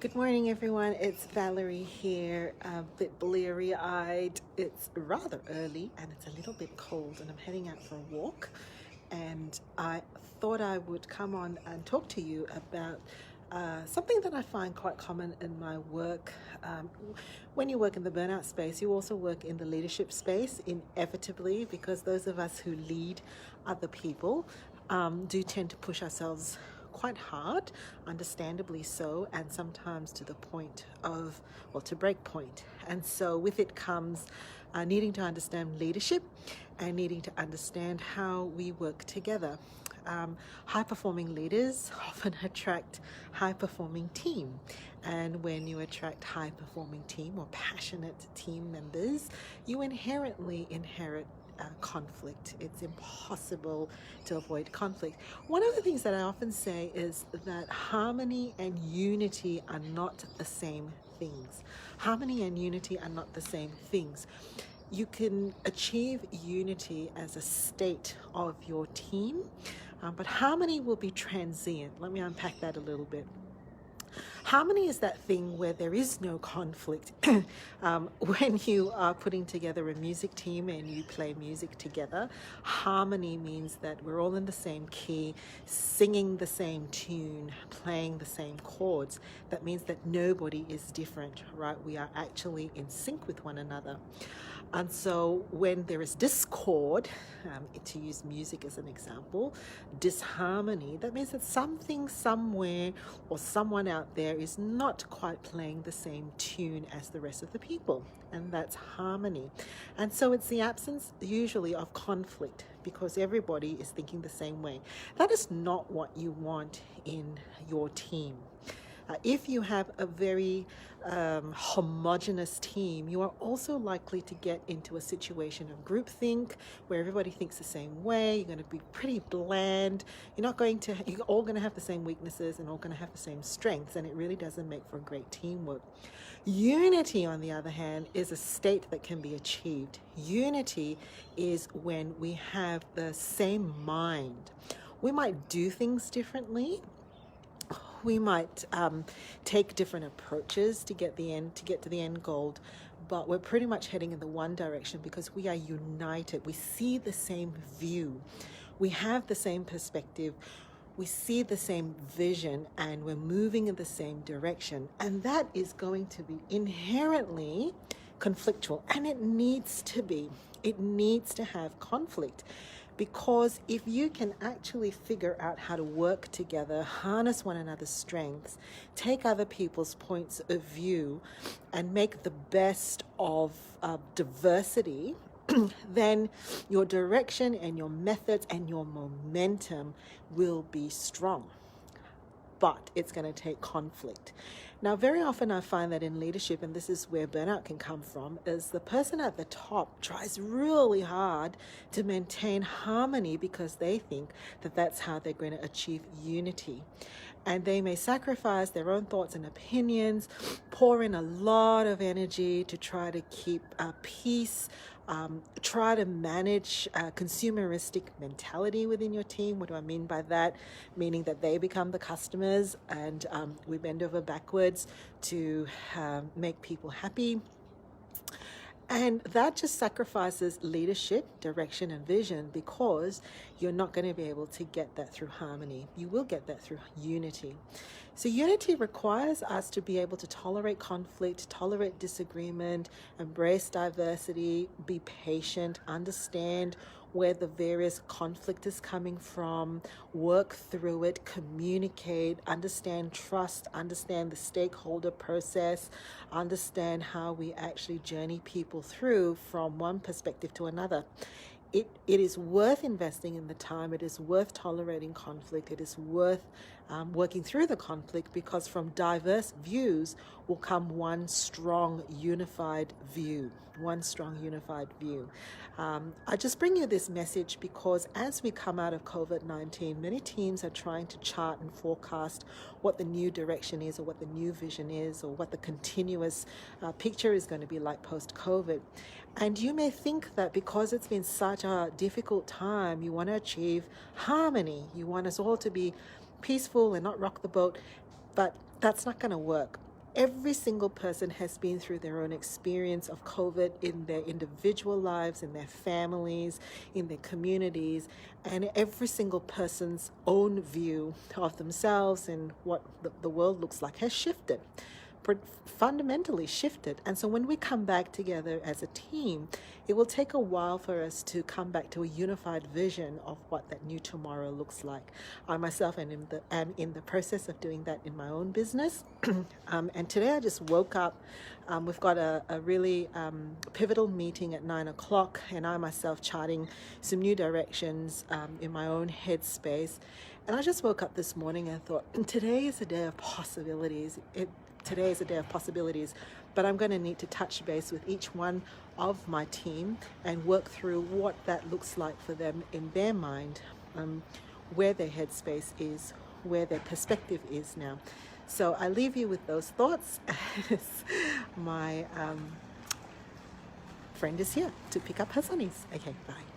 Good morning, everyone. It's Valerie here, a bit bleary eyed. It's rather early and it's a little bit cold, and I'm heading out for a walk. And I thought I would come on and talk to you about something that I find quite common in my work. When you work in the burnout space, you also work in the leadership space, inevitably, because those of us who lead other people do tend to push ourselves quite hard, understandably so, and sometimes to the point of, well, to break point. And so with it comes needing to understand leadership and needing to understand how we work together. High-performing leaders often attract high-performing team. And when you attract high-performing team or passionate team members, you inherently inherit conflict. It's impossible to avoid conflict. One of the things that I often say is that harmony and unity are not the same things. Harmony and unity are not the same things. You can achieve unity as a state of your team, but harmony will be transient. Let me unpack that a little bit. Harmony is that thing where there is no conflict. When you are putting together a music team and you play music together, harmony means that we're all in the same key, singing the same tune, playing the same chords. That means that nobody is different, right? We are actually in sync with one another. And so when there is discord, to use music as an example, disharmony, that means that something somewhere or someone out there is not quite playing the same tune as the rest of the people. And that's harmony. And so it's the absence usually of conflict because everybody is thinking the same way. That is not what you want in your team. If you have a very homogenous team, you are also likely to get into a situation of groupthink where everybody thinks the same way. You're going to be pretty bland. You're all going to have the same weaknesses and all going to have the same strengths, and it really doesn't make for great teamwork. Unity, on the other hand, is a state that can be achieved. Unity is when we have the same mind. We might do things differently. We might take different approaches to get to the end goal, but we're pretty much heading in the one direction because we are united. We see the same view. We have the same perspective. We see the same vision, and we're moving in the same direction. And that is going to be inherently conflictual, and it needs to be. It needs to have conflict. Because if you can actually figure out how to work together, harness one another's strengths, take other people's points of view, and make the best of diversity, then your direction and your methods and your momentum will be strong. But it's going to take conflict. Now, very often I find that in leadership, and this is where burnout can come from, is the person at the top tries really hard to maintain harmony because they think that that's how they're going to achieve unity. And they may sacrifice their own thoughts and opinions, pour in a lot of energy to try to keep peace, try to manage consumeristic mentality within your team. What do I mean by that? Meaning that they become the customers and we bend over backwards to make people happy. And that just sacrifices leadership, direction, and vision because you're not going to be able to get that through harmony. You will get that through unity. So unity requires us to be able to tolerate conflict, tolerate disagreement, embrace diversity, be patient, understand where the various conflict is coming from, work through it, communicate, understand trust, understand the stakeholder process, understand how we actually journey people through from one perspective to another. It is worth investing in the time. It is worth tolerating conflict. It is worth working through the conflict because from diverse views will come one strong, unified view. One strong, unified view. I just bring you this message because as we come out of COVID-19, many teams are trying to chart and forecast what the new direction is or what the new vision is or what the continuous picture is going to be like post-COVID. And you may think that because it's been such a difficult time, you want to achieve harmony. You want us all to be peaceful and not rock the boat, but that's not going to work. Every single person has been through their own experience of COVID in their individual lives, in their families, in their communities, and every single person's own view of themselves and what the world looks like has shifted, fundamentally shifted. And so when we come back together as a team, it will take a while for us to come back to a unified vision of what that new tomorrow looks like. I myself am in the process of doing that in my own business. And today I just woke up. We've got a really pivotal meeting at 9 o'clock, and I myself charting some new directions in my own headspace. And I just woke up this morning and thought, today is a day of possibilities. Today is a day of possibilities, but I'm going to need to touch base with each one of my team and work through what that looks like for them in their mind, where their headspace is, where their perspective is now. So I leave you with those thoughts. My friend is here to pick up her sunnies. Okay, bye.